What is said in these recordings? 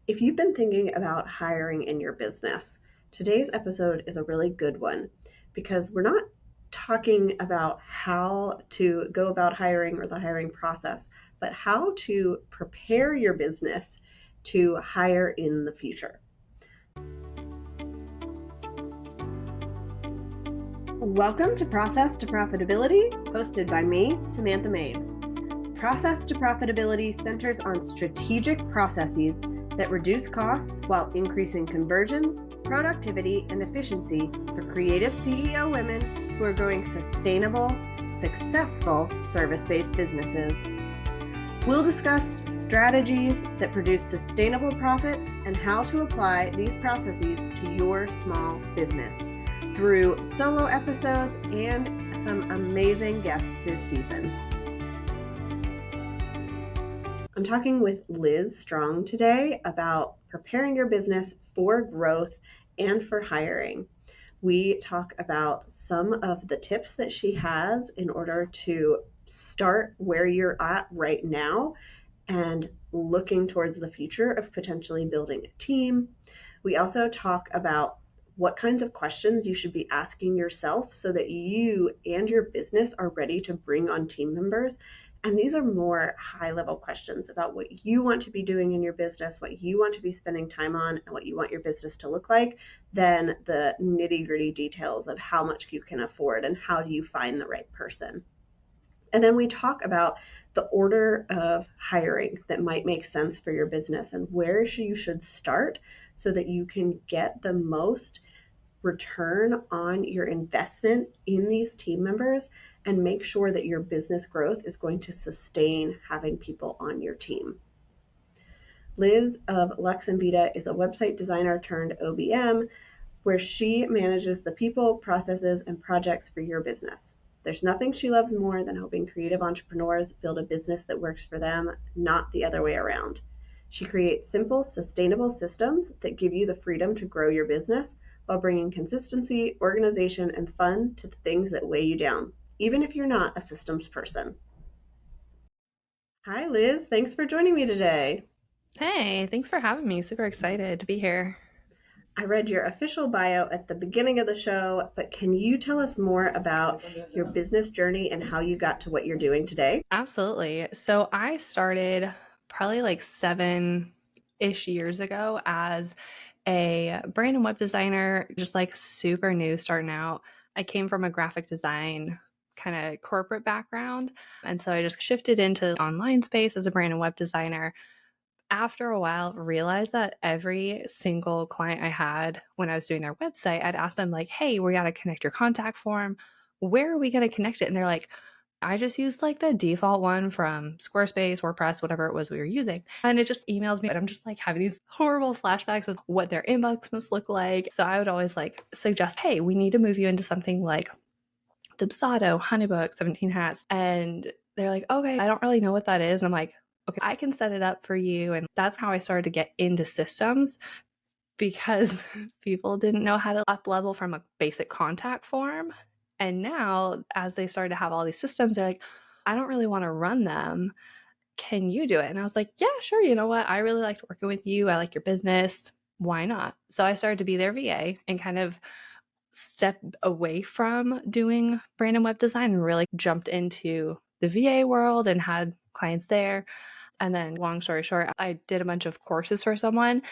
If you've been thinking about hiring in your business, today's episode is a really good one because we're not talking about how to go about hiring or the hiring process, but how to prepare your business to hire in the future. Welcome to Process to Profitability, hosted by me, Samantha Main. Process to Profitability centers on strategic processes that reduce costs while increasing conversions, productivity, and efficiency for creative CEO women who are growing sustainable, successful service-based businesses. We'll discuss strategies that produce sustainable profits and how to apply these processes to your small business through solo episodes and some amazing guests this season. I'm talking with Liz Strong today about preparing your business for growth and for hiring. We talk about some of the tips that she has in order to start where you're at right now and looking towards the future of potentially building a team. We also talk about what kinds of questions you should be asking yourself so that you and your business are ready to bring on team members. And these are more high level questions about what you want to be doing in your business, what you want to be spending time on, and what you want your business to look like, than the nitty gritty details of how much you can afford and how do you find the right person. And then we talk about the order of hiring that might make sense for your business and where you should start so that you can get the most return on your investment in these team members and make sure that your business growth is going to sustain having people on your team. Liz of Lux and Vita is a website designer turned OBM where she manages the people, processes, and projects for your business. There's nothing she loves more than helping creative entrepreneurs build a business that works for them, not the other way around. She creates simple, sustainable systems that give you the freedom to grow your business while bringing consistency, organization, and fun to the things that weigh you down, even if you're not a systems person. Hi, Liz. Thanks for joining me today. Hey, thanks for having me. Super excited to be here. I read your official bio at the beginning of the show, but can you tell us more about your business journey and how you got to what you're doing today? Absolutely. So I started probably like 7-ish years ago as a brand and web designer, just like super new starting out. I came from a graphic design kind of corporate background. And so I just shifted into online space as a brand and web designer. After a while, realized that every single client I had when I was doing their website, I'd ask them like, hey, we got to connect your contact form. Where are we going to connect it? And they're like, I just used like the default one from Squarespace, WordPress, whatever it was we were using. And it just emails me. And I'm just like having these horrible flashbacks of what their inbox must look like. So I would always like suggest, hey, we need to move you into something like Dubsado, Honeybook, 17 Hats. And they're like, okay, I don't really know what that is. And I'm like, okay, I can set it up for you. And that's how I started to get into systems because people didn't know how to up level from a basic contact form. And now, as they started to have all these systems, they're like, I don't really want to run them. Can you do it? And I was like, yeah, sure. You know what? I really liked working with you. I like your business. Why not? So I started to be their VA and kind of step away from doing brand and web design and really jumped into the VA world and had clients there. And then, long story short, I did a bunch of courses for someone.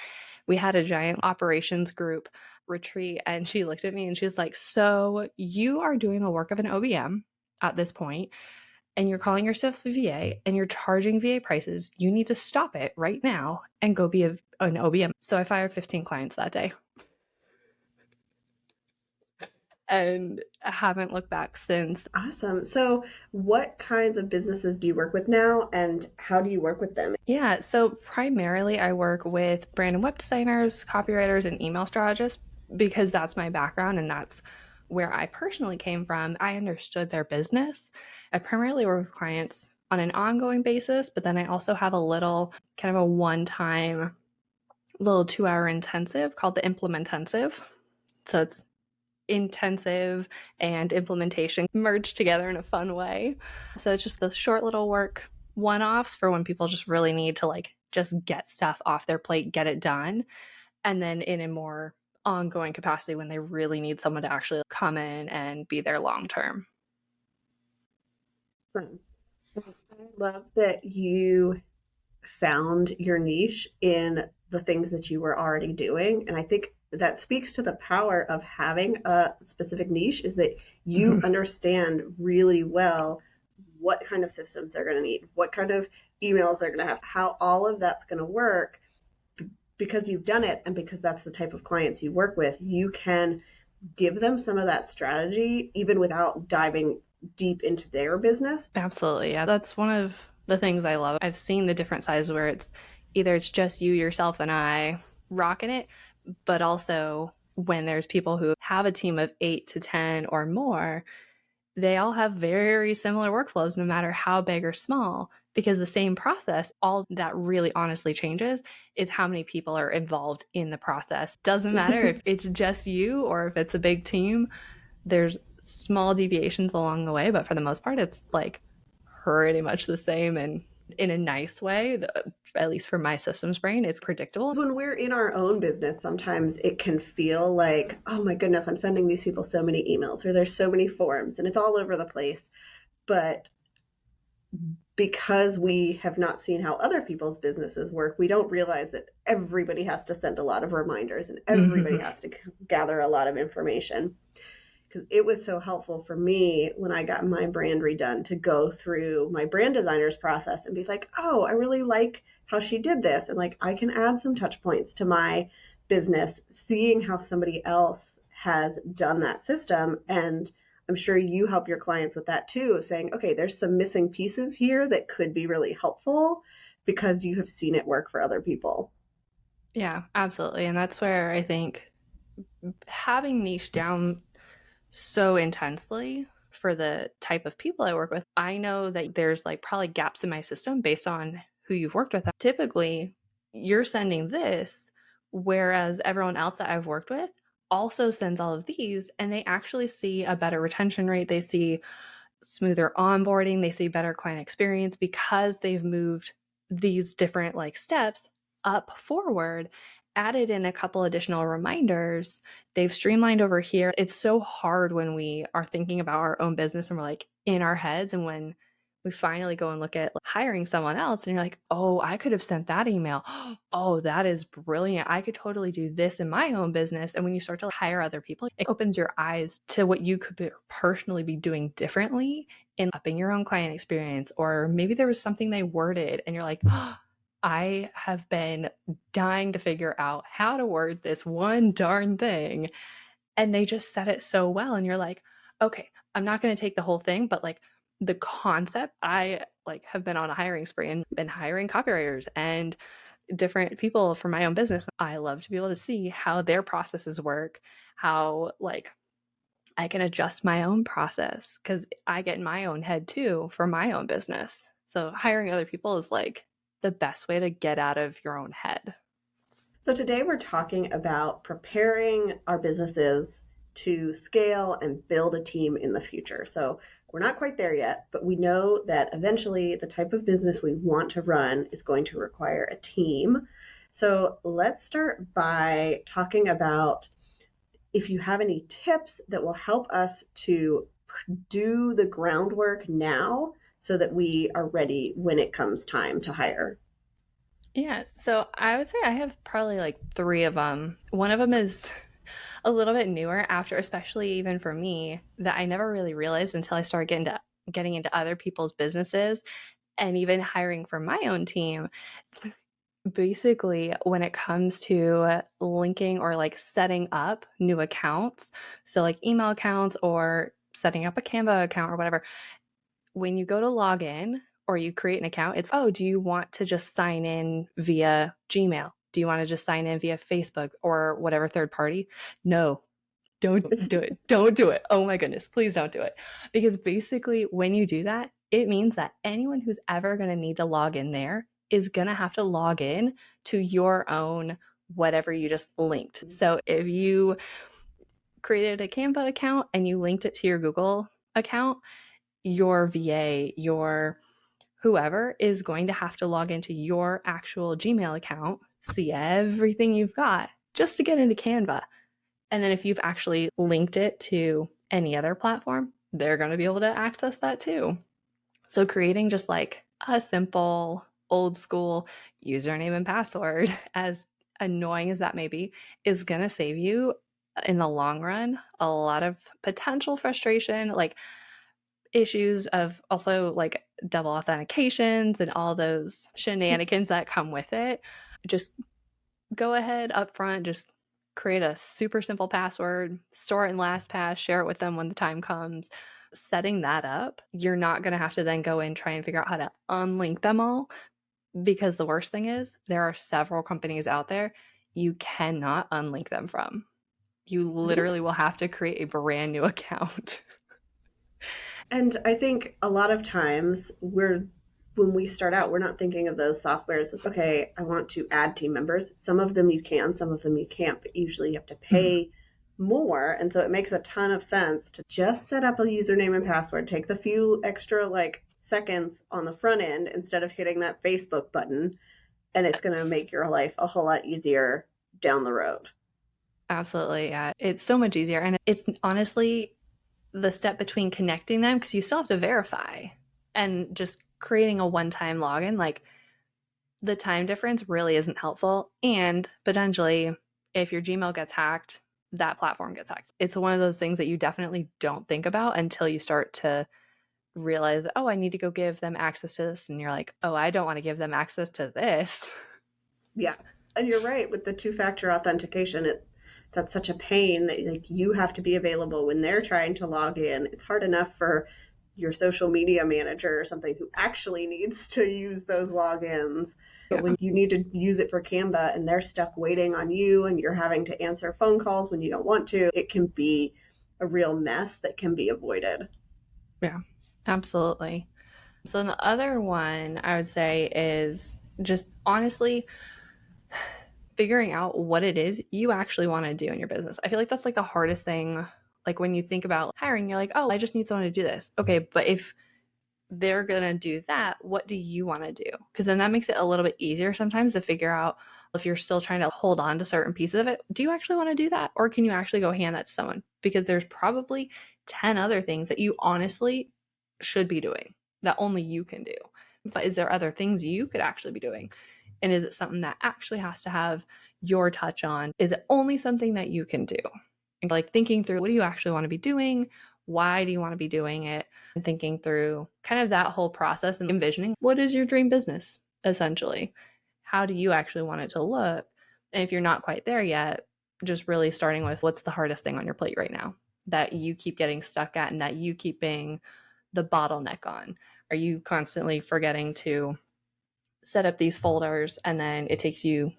We had a giant operations group retreat, and she looked at me and she's like, so you are doing the work of an OBM at this point, and you're calling yourself a VA and you're charging VA prices. You need to stop it right now and go be an OBM. So I fired 15 clients that day and I haven't looked back since. Awesome. So, what kinds of businesses do you work with now, and how do you work with them? Yeah, so primarily I work with brand and web designers, copywriters, and email strategists because that's my background and that's where I personally came from. I understood their business. I primarily work with clients on an ongoing basis, but then I also have a little kind of a one-time little 2-hour intensive called the Implementensive. So it's intensive and implementation merged together in a fun way. So it's just the short little work one-offs for when people just really need to like just get stuff off their plate, get it done, and then in a more ongoing capacity when they really need someone to actually come in and be there long term. I love that you found your niche in the things that you were already doing. And I think that speaks to the power of having a specific niche, is that you Mm-hmm. understand really well what kind of systems they're going to need, what kind of emails they're going to have, how all of that's going to work. Because you've done it and because that's the type of clients you work with, you can give them some of that strategy even without diving deep into their business. Absolutely. Yeah. That's one of the things I love. I've seen the different sizes where it's just you, yourself, and I rocking it, but also when there's people who have a team of 8 to 10 or more, they all have very similar workflows, no matter how big or small, because the same process, all that really honestly changes is how many people are involved in the process. Doesn't matter if it's just you or if it's a big team, there's small deviations along the way, but for the most part, it's like pretty much the same and in a nice way. At least for my systems brain, it's predictable. When we're in our own business, sometimes it can feel like, oh my goodness, I'm sending these people so many emails, or there's so many forms and it's all over the place. But because we have not seen how other people's businesses work, we don't realize that everybody has to send a lot of reminders and everybody Mm-hmm. has to gather a lot of information. Because it was so helpful for me when I got my brand redone to go through my brand designer's process and be like, oh, I really like how she did this. And like, I can add some touch points to my business, seeing how somebody else has done that system. And I'm sure you help your clients with that too, of saying, okay, there's some missing pieces here that could be really helpful because you have seen it work for other people. Yeah, absolutely. And that's where I think having niche down so intensely for the type of people I work with, I know that there's like probably gaps in my system based on who you've worked with. Typically, you're sending this, whereas everyone else that I've worked with also sends all of these, and they actually see a better retention rate. They see smoother onboarding, they see better client experience because they've moved these different like steps up forward, added in a couple additional reminders, they've streamlined over here. It's so hard when we are thinking about our own business and we're like in our heads, and when we finally go and look at like, hiring someone else and you're like, oh, I could have sent that email. Oh, that is brilliant. I could totally do this in my own business. And when you start to hire other people, it opens your eyes to what you could personally be doing differently in upping your own client experience. Or maybe there was something they worded and you're like, oh, I have been dying to figure out how to word this one darn thing. And they just said it so well. And you're like, okay, I'm not going to take the whole thing, but like the concept, I like have been on a hiring spree and been hiring copywriters and different people for my own business. I love to be able to see how their processes work, how like I can adjust my own process because I get in my own head too for my own business. So hiring other people is like the best way to get out of your own head. So today we're talking about preparing our businesses to scale and build a team in the future. So we're not quite there yet, but we know that eventually the type of business we want to run is going to require a team. So let's start by talking about if you have any tips that will help us to do the groundwork now so that we are ready when it comes time to hire. Yeah, so I would say I have probably like three of them. One of them is a little bit newer after, especially even for me, that I never really realized until I started getting into other people's businesses and even hiring for my own team. Basically, when it comes to linking or like setting up new accounts, so like email accounts or setting up a Canva account or whatever, when you go to log in or you create an account, it's, oh, do you want to just sign in via Gmail? Do you want to just sign in via Facebook or whatever third party? No, don't do it. Don't do it. Oh my goodness, please don't do it. Because basically, when you do that, it means that anyone who's ever going to need to log in there is going to have to log in to your own whatever you just linked. So if you created a Canva account and you linked it to your Google account, your VA, your whoever is going to have to log into your actual Gmail account, see everything you've got just to get into Canva. And then if you've actually linked it to any other platform, they're going to be able to access that too. So creating just like a simple old school username and password, as annoying as that may be, is going to save you in the long run a lot of potential frustration, like issues of also like double authentications and all those shenanigans that come with it. Just go ahead up front, just create a super simple password, store it in LastPass, share it with them when the time comes. Setting that up, you're not going to have to then go and try and figure out how to unlink them all, because the worst thing is there are several companies out there you cannot unlink them from. You literally will have to create a brand new account. And I think a lot of times when we start out, we're not thinking of those softwares as, okay, I want to add team members. Some of them you can, some of them you can't, but usually you have to pay more. And so it makes a ton of sense to just set up a username and password, take the few extra like seconds on the front end instead of hitting that Facebook button, and it's going to Yes. make your life a whole lot easier down the road. Absolutely. Yeah. It's so much easier. And it's honestly the step between connecting them, because you still have to verify, and just creating a one-time login, like the time difference really isn't helpful. And potentially, if your Gmail gets hacked, that platform gets hacked. It's one of those things that you definitely don't think about until you start to realize, oh, I need to go give them access to this. And you're like, oh, I don't want to give them access to this. Yeah. And you're right with the two-factor authentication. That's such a pain that like you have to be available when they're trying to log in. It's hard enough for your social media manager or something who actually needs to use those logins. But Yeah. when you need to use it for Canva and they're stuck waiting on you and you're having to answer phone calls when you don't want to, it can be a real mess that can be avoided. Yeah, absolutely. So then the other one I would say is just honestly figuring out what it is you actually want to do in your business. I feel like that's like the hardest thing. Like when you think about hiring, you're like, oh, I just need someone to do this. Okay, but if they're going to do that, what do you want to do? Because then that makes it a little bit easier sometimes to figure out if you're still trying to hold on to certain pieces of it. Do you actually want to do that? Or can you actually go hand that to someone? Because there's probably 10 other things that you honestly should be doing that only you can do. But is there other things you could actually be doing? And is it something that actually has to have your touch on? Is it only something that you can do? And like thinking through, what do you actually want to be doing? Why do you want to be doing it? And thinking through kind of that whole process and envisioning what is your dream business, essentially? How do you actually want it to look? And if you're not quite there yet, just really starting with what's the hardest thing on your plate right now that you keep getting stuck at and that you keep being the bottleneck on? Are you constantly forgetting to set up these folders, and then it takes you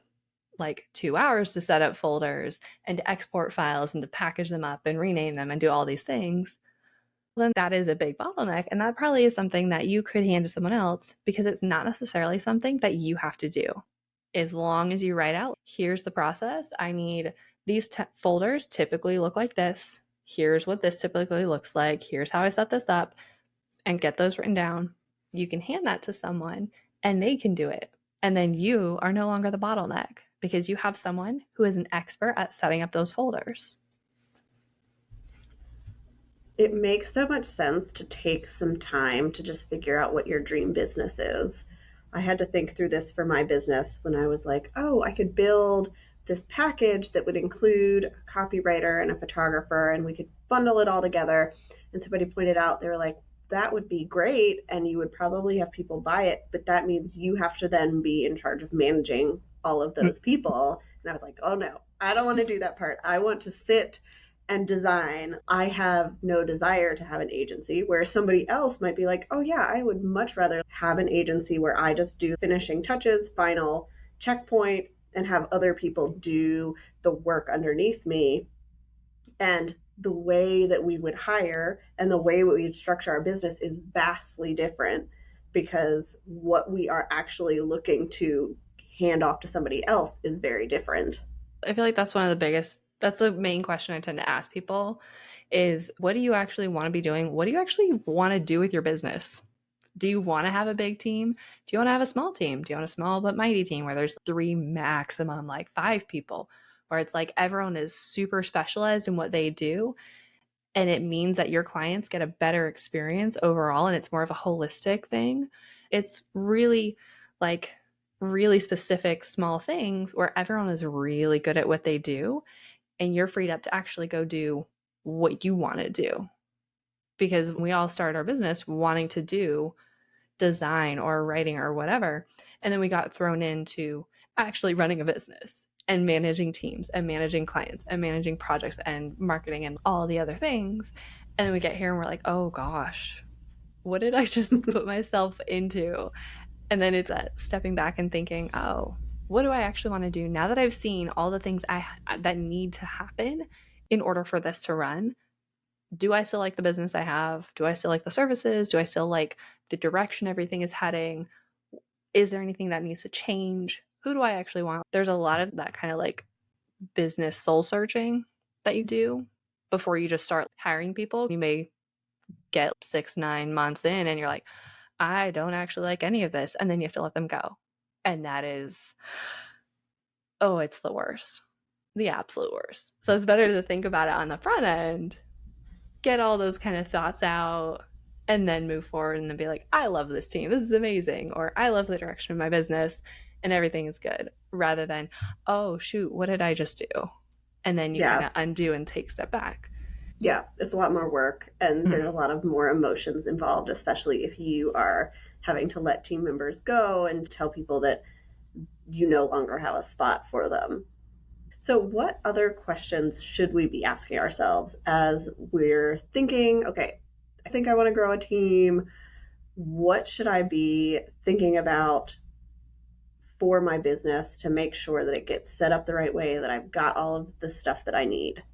like 2 hours to set up folders and to export files and to package them up and rename them and do all these things? Then that is a big bottleneck. And that probably is something that you could hand to someone else, because it's not necessarily something that you have to do. As long as you write out, here's the process. I need these folders typically look like this. Here's what this typically looks like. Here's how I set this up, and get those written down. You can hand that to someone and they can do it. And then you are no longer the bottleneck because you have someone who is an expert at setting up those folders. It makes so much sense to take some time to just figure out what your dream business is. I had to think through this for my business when I was like, oh, I could build this package that would include a copywriter and a photographer, and we could bundle it all together. And somebody pointed out, they were like, that would be great, and you would probably have people buy it, but that means you have to then be in charge of managing all of those people. And I was like, oh no, I don't want to do that part. I want to sit and design. I have no desire to have an agency, where somebody else might be like, oh yeah, I would much rather have an agency where I just do finishing touches, final checkpoint, and have other people do the work underneath me. And the way that we would hire and the way we would structure our business is vastly different, because what we are actually looking to hand off to somebody else is very different. I feel like that's one of the biggest, that's the main question I tend to ask people is, what do you actually want to be doing? What do you actually want to do with your business? Do you want to have a big team? Do you want to have a small team? Do you want a small but mighty team where there's 3 maximum, like 5 people, where it's like everyone is super specialized in what they do? And it means that your clients get a better experience overall and it's more of a holistic thing. It's really like really specific small things where everyone is really good at what they do and you're freed up to actually go do what you want to do. Because we all start our business wanting to do design or writing or whatever. And then we got thrown into actually running a business and managing teams and managing clients and managing projects and marketing and all the other things. And then we get here and we're like, oh gosh, what did I just put myself into? And then it's stepping back and thinking, oh, what do I actually want to do now that I've seen all the things that need to happen in order for this to run? Do I still like the business I have? Do I still like the services? Do I still like the direction everything is heading? Is there anything that needs to change? Who do I actually want? There's a lot of that kind of like business soul searching that you do before you just start hiring people. You may get 6, 9 months in and you're like, I don't actually like any of this. And then you have to let them go. And that is, oh, it's the worst, the absolute worst. So it's better to think about it on the front end, get all those kind of thoughts out, and then move forward and then be like, I love this team. This is amazing. Or I love the direction of my business and everything is good. Rather than, oh, shoot, what did I just do? And then you kind Yeah. of undo and take a step back. Yeah. It's a lot more work and there's Mm-hmm. a lot of more emotions involved, especially if you are having to let team members go and tell people that you no longer have a spot for them. So, what other questions should we be asking ourselves as we're thinking, okay, I think I want to grow a team. What should I be thinking about for my business to make sure that it gets set up the right way, that I've got all of the stuff that I need?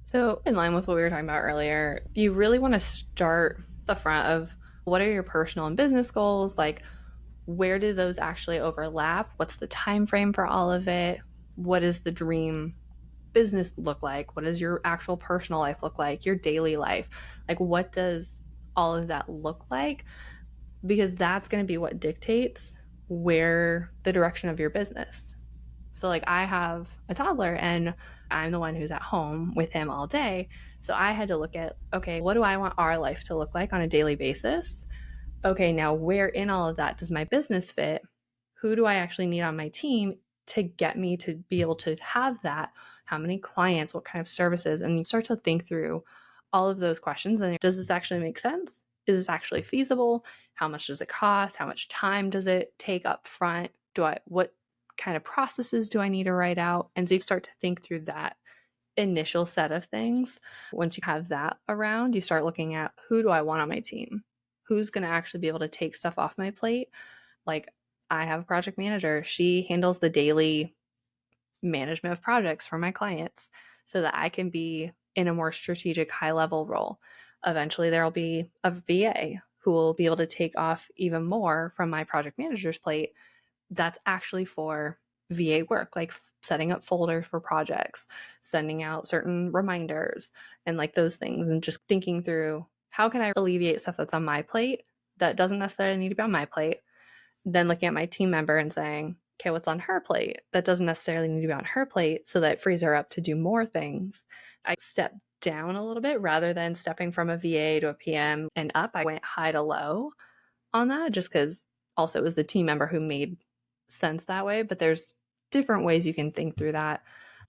So, in line with what we were talking about earlier, you really want to start the front of what are your personal and business goals? Like, where do those actually overlap? What's the time frame for all of it? What is the dream business look like? What does your actual personal life look like? Your daily life? Like, what does all of that look like? Because that's going to be what dictates where the direction of your business. So, like, I have a toddler and I'm the one who's at home with him all day. So, I had to look at, okay, what do I want our life to look like on a daily basis? Okay, now where in all of that does my business fit? Who do I actually need on my team to get me to be able to have that? How many clients? What kind of services? And you start to think through all of those questions. And does this actually make sense? Is this actually feasible? How much does it cost? How much time does it take up front? What kind of processes do I need to write out? And so you start to think through that initial set of things. Once you have that around, you start looking at who do I want on my team? Who's going to actually be able to take stuff off my plate? Like, I have a project manager. She handles the daily management of projects for my clients so that I can be in a more strategic, high level role. Eventually, there will be a VA who will be able to take off even more from my project manager's plate. That's actually for VA work, like setting up folders for projects, sending out certain reminders, and like those things, and just thinking through how can I alleviate stuff that's on my plate that doesn't necessarily need to be on my plate. Then looking at my team member and saying, okay, what's on her plate that doesn't necessarily need to be on her plate so that it frees her up to do more things. I step down a little bit rather than stepping from a VA to a PM and up. I went high to low on that just because also it was the team member who made sense that way. But there's different ways you can think through that.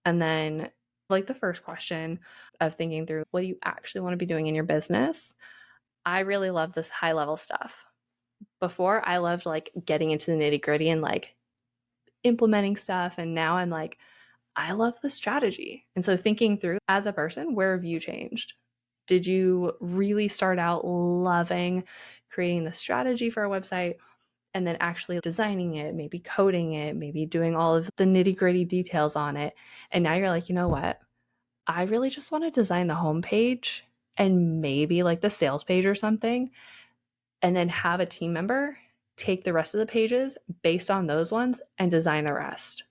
And then, like the first question of thinking through what do you actually want to be doing in your business? I really love this high level stuff. Before, I loved like getting into the nitty gritty and like implementing stuff. And now I'm like, I love the strategy. And so thinking through as a person, where have you changed? Did you really start out loving creating the strategy for a website and then actually designing it, maybe coding it, maybe doing all of the nitty gritty details on it? And now you're like, you know what? I really just want to design the homepage and maybe like the sales page or something, and then have a team member take the rest of the pages based on those ones and design the rest.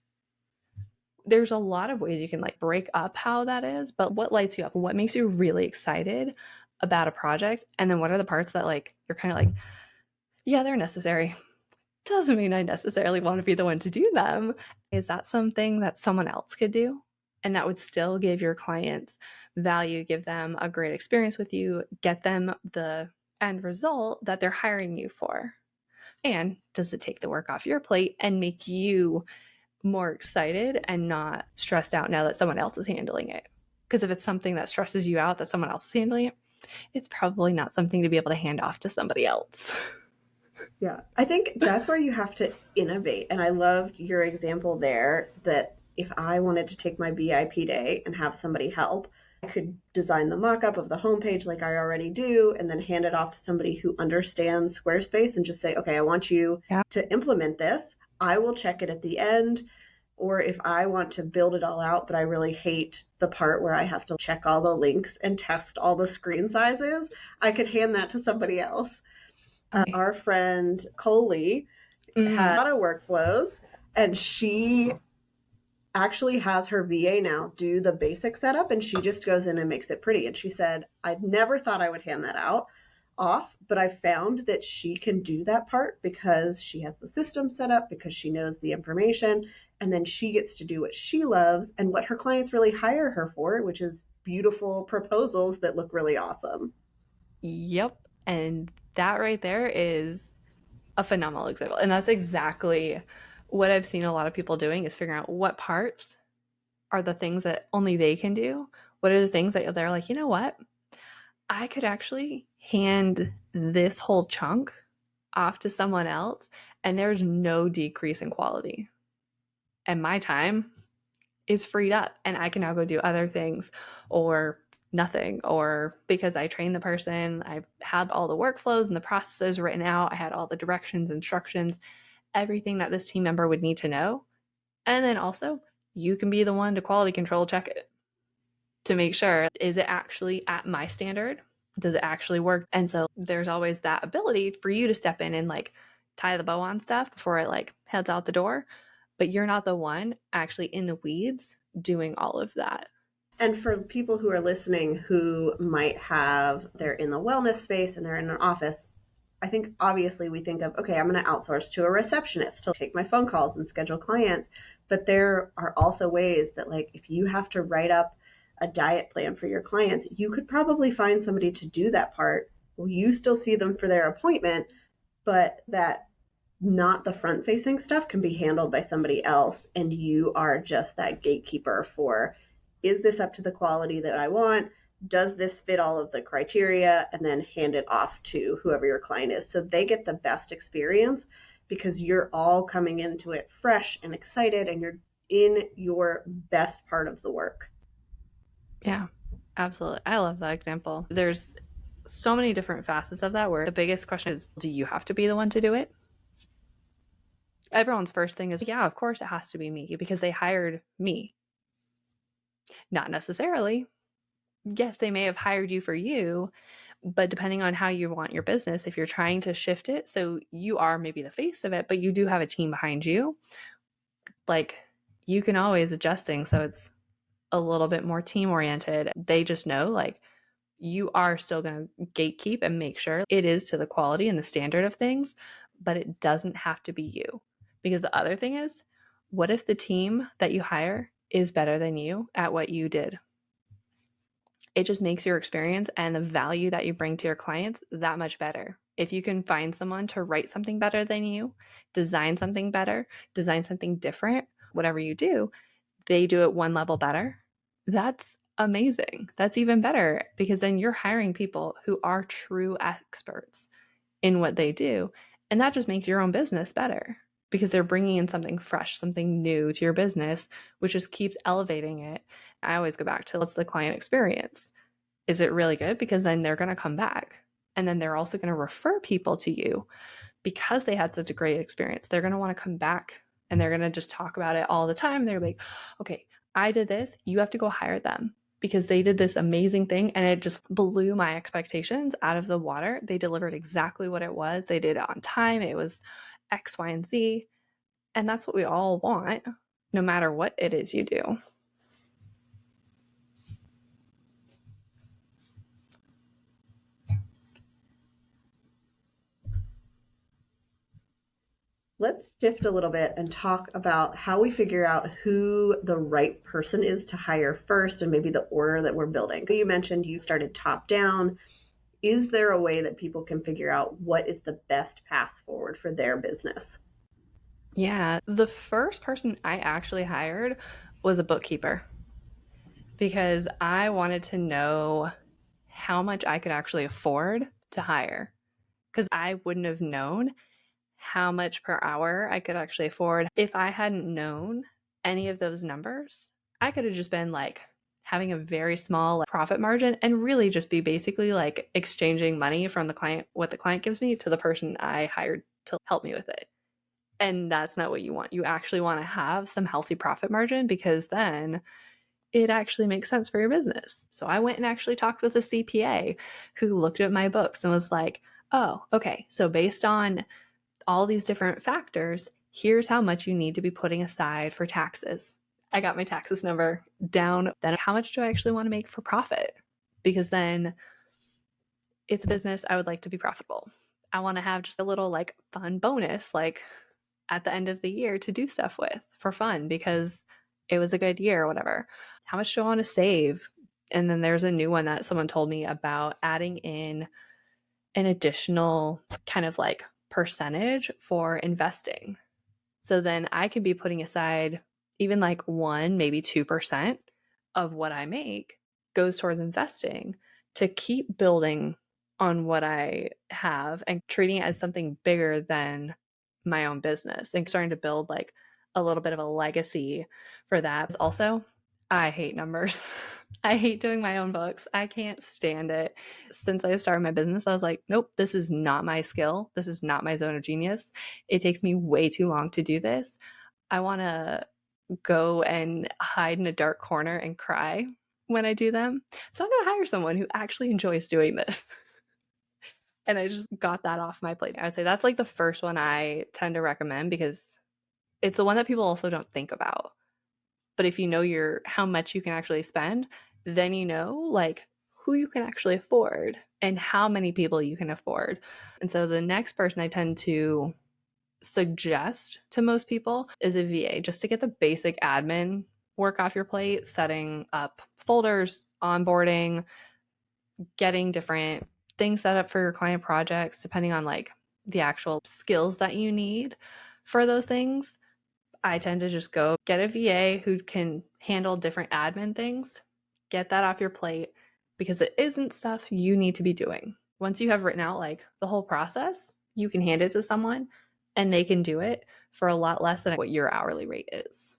There's a lot of ways you can like break up how that is, but what lights you up? What makes you really excited about a project, and then what are the parts that like you're kind of like, yeah, they're necessary. Doesn't mean I necessarily want to be the one to do them. Is that something that someone else could do? And that would still give your clients value, give them a great experience with you, get them the end result that they're hiring you for. And does it take the work off your plate and make you more excited and not stressed out now that someone else is handling it? Because if it's something that stresses you out that someone else is handling it, it's probably not something to be able to hand off to somebody else. Yeah, I think that's where you have to innovate. And I loved your example there that if I wanted to take my BIP day and have somebody help, I could design the mock-up of the homepage like I already do and then hand it off to somebody who understands Squarespace and just say, okay, I want you Yeah. to implement this. I will check it at the end. Or if I want to build it all out, but I really hate the part where I have to check all the links and test all the screen sizes, I could hand that to somebody else. Okay. Our friend Coley had a lot of workflows, and she actually has her VA now do the basic setup, and she just goes in and makes it pretty. And she said, I never thought I would hand that out off, but I found that she can do that part because she has the system set up, because she knows the information, and then she gets to do what she loves and what her clients really hire her for, which is beautiful proposals that look really awesome. Yep. And that right there is a phenomenal example. And that's exactly what I've seen a lot of people doing is figuring out what parts are the things that only they can do. What are the things that they're like, you know what? I could actually hand this whole chunk off to someone else and there's no decrease in quality. And my time is freed up and I can now go do other things or nothing, or because I trained the person, I've had all the workflows and the processes written out, I had all the directions, instructions, everything that this team member would need to know. And then also, you can be the one to quality control check it to make sure, is it actually at my standard? Does it actually work? And so there's always that ability for you to step in and like tie the bow on stuff before it like heads out the door, but you're not the one actually in the weeds doing all of that. And for people who are listening who might have, they're in the wellness space and they're in an office, I think obviously we think of, okay, I'm going to outsource to a receptionist to take my phone calls and schedule clients. But there are also ways that, like, if you have to write up a diet plan for your clients, you could probably find somebody to do that part. Well, you still see them for their appointment, but that not the front facing stuff can be handled by somebody else. And you are just that gatekeeper for, is this up to the quality that I want? Does this fit all of the criteria? And then hand it off to whoever your client is. So they get the best experience because you're all coming into it fresh and excited and you're in your best part of the work. Yeah, absolutely. I love that example. There's so many different facets of that where the biggest question is, do you have to be the one to do it? Everyone's first thing is, yeah, of course it has to be me because they hired me. Not necessarily. Yes, they may have hired you for you, but depending on how you want your business, if you're trying to shift it, so you are maybe the face of it, but you do have a team behind you, like you can always adjust things so it's a little bit more team oriented. They just know like you are still going to gatekeep and make sure it is to the quality and the standard of things, but it doesn't have to be you. Because the other thing is, what if the team that you hire is better than you at what you did? It just makes your experience and the value that you bring to your clients that much better. If you can find someone to write something better than you, design something better, design something different, whatever you do, they do it one level better. That's amazing. That's even better because then you're hiring people who are true experts in what they do. And that just makes your own business better because they're bringing in something fresh, something new to your business, which just keeps elevating it. I always go back to what's the client experience? Is it really good? Because then they're going to come back. And then they're also going to refer people to you because they had such a great experience. They're going to want to come back and they're going to just talk about it all the time. They're like, okay, I did this. You have to go hire them because they did this amazing thing and it just blew my expectations out of the water. They delivered exactly what it was. They did it on time. It was X, Y, and Z. And that's what we all want, no matter what it is you do. Let's shift a little bit and talk about how we figure out who the right person is to hire first and maybe the order that we're building. You mentioned you started top down. Is there a way that people can figure out what is the best path forward for their business? Yeah, the first person I actually hired was a bookkeeper because I wanted to know how much I could actually afford to hire because I wouldn't have known how much per hour I could actually afford. If I hadn't known any of those numbers, I could have just been like having a very small profit margin and really just be basically like exchanging money from the client, what the client gives me, to the person I hired to help me with it. And that's not what you want. You actually want to have some healthy profit margin because then it actually makes sense for your business. So I went and actually talked with a CPA who looked at my books and was like, oh, okay. So based on all these different factors, here's how much you need to be putting aside for taxes. I got my taxes number down. Then how much do I actually want to make for profit? Because then it's a business. I would like to be profitable. I want to have just a little like fun bonus, like at the end of the year to do stuff with for fun because it was a good year or whatever. How much do I want to save? And then there's a new one that someone told me about adding in an additional kind of like percentage for investing. So then I could be putting aside even like 1, maybe 2% of what I make goes towards investing to keep building on what I have and treating it as something bigger than my own business and starting to build like a little bit of a legacy for that. Also, I hate numbers. I hate doing my own books. I can't stand it. Since I started my business, I was like, nope, this is not my skill. This is not my zone of genius. It takes me way too long to do this. I want to go and hide in a dark corner and cry when I do them. So I'm going to hire someone who actually enjoys doing this. And I just got that off my plate. I would say that's like the first one I tend to recommend because it's the one that people also don't think about. But if you know how much you can actually spend, then you know like who you can actually afford and how many people you can afford. And so the next person I tend to suggest to most people is a VA just to get the basic admin work off your plate, setting up folders, onboarding, getting different things set up for your client projects, depending on like the actual skills that you need for those things. I tend to just go get a VA who can handle different admin things, get that off your plate because it isn't stuff you need to be doing. Once you have written out like the whole process, you can hand it to someone and they can do it for a lot less than what your hourly rate is.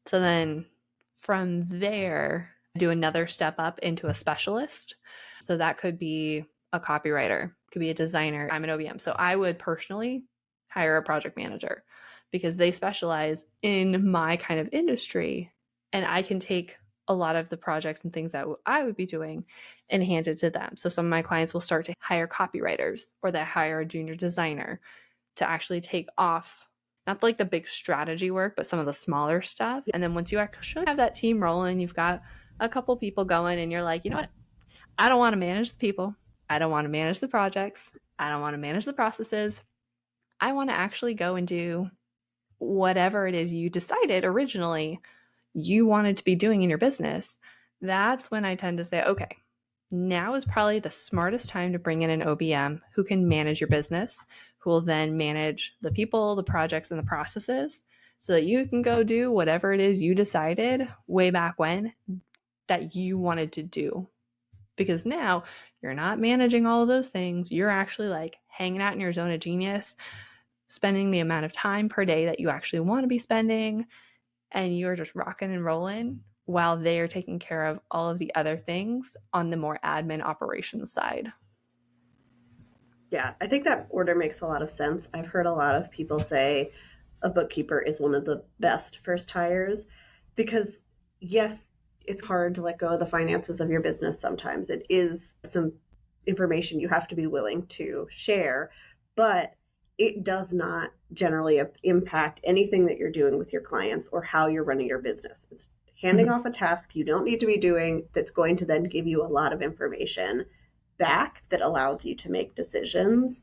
So then from there, do another step up into a specialist. So that could be a copywriter, could be a designer. I'm an OBM. So I would personally hire a project manager because they specialize in my kind of industry and I can take a lot of the projects and things that I would be doing and hand it to them. So some of my clients will start to hire copywriters or they hire a junior designer to actually take off not like the big strategy work, but some of the smaller stuff. And then once you actually have that team rolling, you've got a couple people going and you're like, you know what? I don't want to manage the people. I don't want to manage the projects. I don't want to manage the processes. I want to actually go and do whatever it is you decided originally you wanted to be doing in your business. That's when I tend to say, okay, now is probably the smartest time to bring in an OBM who can manage your business, who will then manage the people, the projects, and the processes so that you can go do whatever it is you decided way back when that you wanted to do. Because now you're not managing all of those things. You're actually like hanging out in your zone of genius, spending the amount of time per day that you actually want to be spending, and you're just rocking and rolling while they're taking care of all of the other things on the more admin operations side. Yeah, I think that order makes a lot of sense. I've heard a lot of people say a bookkeeper is one of the best first hires because, yes, it's hard to let go of the finances of your business sometimes. It is some information you have to be willing to share, but it does not generally impact anything that you're doing with your clients or how you're running your business. It's handing off a task you don't need to be doing that's going to then give you a lot of information back that allows you to make decisions.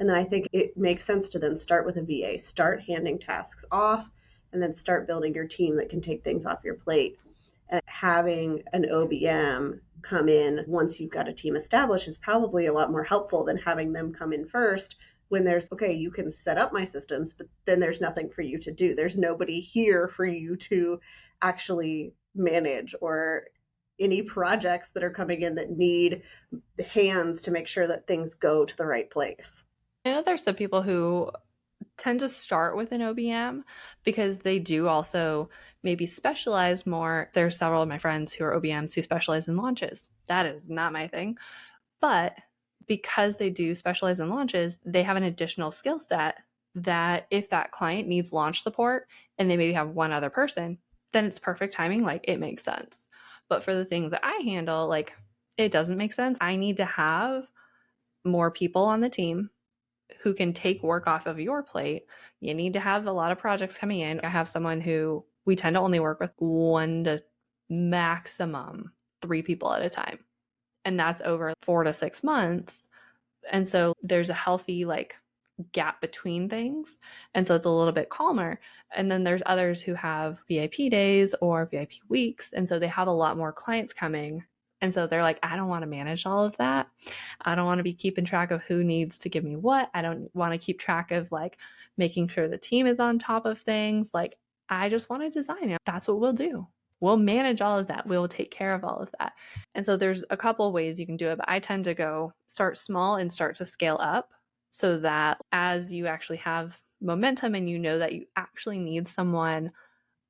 And then I think it makes sense to then start with a VA, start handing tasks off, and then start building your team that can take things off your plate. And having an OBM come in once you've got a team established is probably a lot more helpful than having them come in first when there's, okay, you can set up my systems, but then there's nothing for you to do. There's nobody here for you to actually manage, or any projects that are coming in that need hands to make sure that things go to the right place. I know there's some people who tend to start with an OBM because they do also maybe specialize more. There's several of my friends who are OBMs who specialize in launches. That is not my thing. But because they do specialize in launches, they have an additional skill set that if that client needs launch support and they maybe have one other person, then it's perfect timing. Like, it makes sense. But for the things that I handle, like, it doesn't make sense. I need to have more people on the team who can take work off of your plate. You need to have a lot of projects coming in. I have someone who we tend to only work with 1 to maximum 3 people at a time. And that's over 4 to 6 months. And so there's a healthy gap between things. And so it's a little bit calmer. And then there's others who have VIP days or VIP weeks. And so they have a lot more clients coming. And so they're like, I don't want to manage all of that. I don't want to be keeping track of who needs to give me what. I don't want to keep track of making sure the team is on top of things. I just want to design it. That's what we'll do. We'll manage all of that. We'll take care of all of that. And so there's a couple of ways you can do it, but I tend to start small and start to scale up so that as you actually have momentum and you know that you actually need someone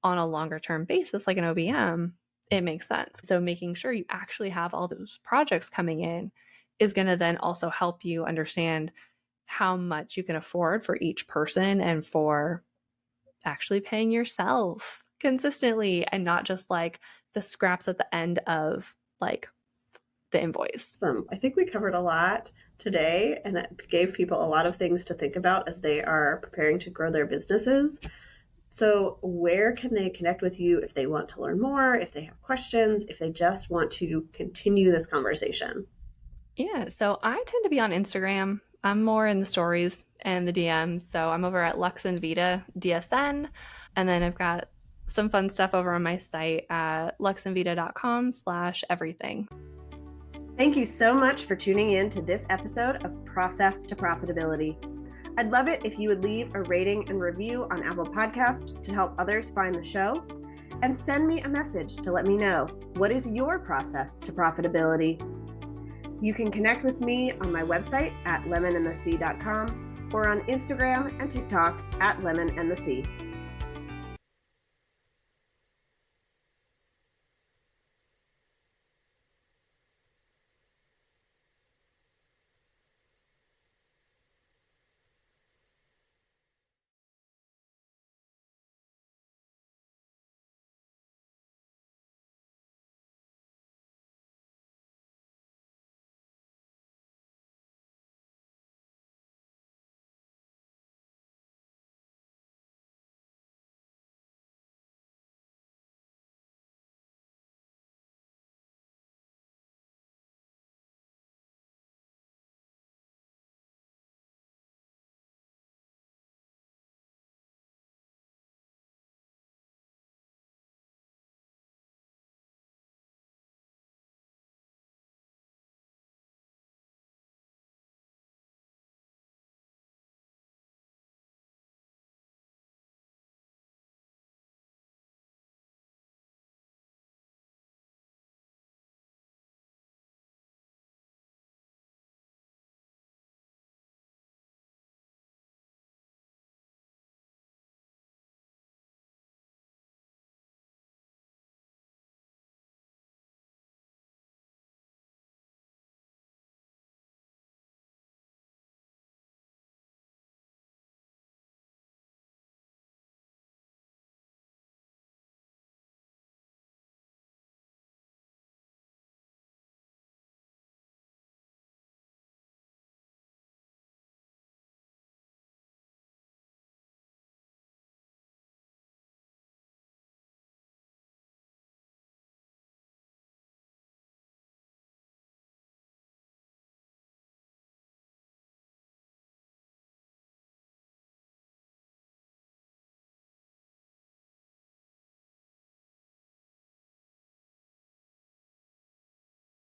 on a longer term basis, like an OBM, it makes sense. So making sure you actually have all those projects coming in is going to then also help you understand how much you can afford for each person and for actually paying yourself consistently and not just the scraps at the end of the invoice. I think we covered a lot today, and it gave people a lot of things to think about as they are preparing to grow their businesses. So where can they connect with you if they want to learn more, if they have questions, if they just want to continue this conversation? Yeah, so I tend to be on Instagram. I'm more in the stories and the DMs. So I'm over at Lux and Vita DSN. And then I've got some fun stuff over on my site at luxandvita.com/everything. Thank you so much for tuning in to this episode of Process to Profitability. I'd love it if you would leave a rating and review on Apple Podcasts to help others find the show, and send me a message to let me know, what is your process to profitability? You can connect with me on my website at lemonandthesea.com or on Instagram and TikTok at lemonandthesea.